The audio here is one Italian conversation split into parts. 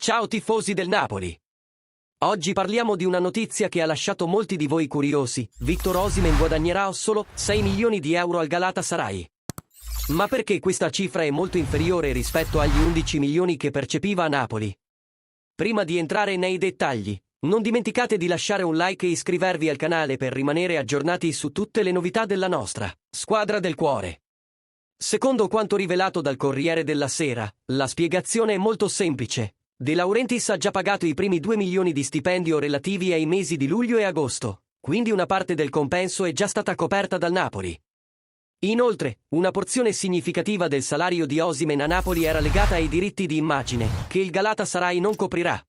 Ciao tifosi del Napoli! Oggi parliamo di una notizia che ha lasciato molti di voi curiosi. Victor Osimhen guadagnerà solo 6 milioni di euro al Galatasaray. Ma perché questa cifra è molto inferiore rispetto agli 11 milioni che percepiva a Napoli? Prima di entrare nei dettagli, non dimenticate di lasciare un like e iscrivervi al canale per rimanere aggiornati su tutte le novità della nostra squadra del cuore. Secondo quanto rivelato dal Corriere della Sera, la spiegazione è molto semplice. De Laurentiis ha già pagato i primi 2 milioni di stipendio relativi ai mesi di luglio e agosto, quindi una parte del compenso è già stata coperta dal Napoli. Inoltre, una porzione significativa del salario di Osimhen a Napoli era legata ai diritti di immagine, che il Galatasaray non coprirà.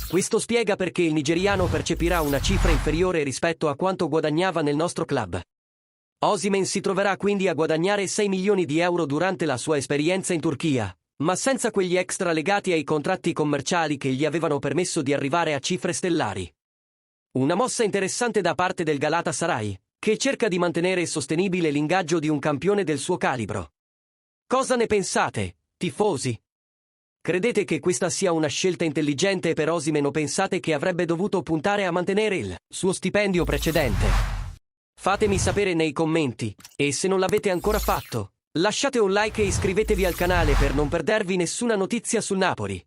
Questo spiega perché il nigeriano percepirà una cifra inferiore rispetto a quanto guadagnava nel nostro club. Osimhen si troverà quindi a guadagnare 6 milioni di euro durante la sua esperienza in Turchia, ma senza quegli extra legati ai contratti commerciali che gli avevano permesso di arrivare a cifre stellari. Una mossa interessante da parte del Galatasaray, che cerca di mantenere sostenibile l'ingaggio di un campione del suo calibro. Cosa ne pensate, tifosi? Credete che questa sia una scelta intelligente per Osimhen o pensate che avrebbe dovuto puntare a mantenere il suo stipendio precedente? Fatemi sapere nei commenti, e se non l'avete ancora fatto, lasciate un like e iscrivetevi al canale per non perdervi nessuna notizia sul Napoli.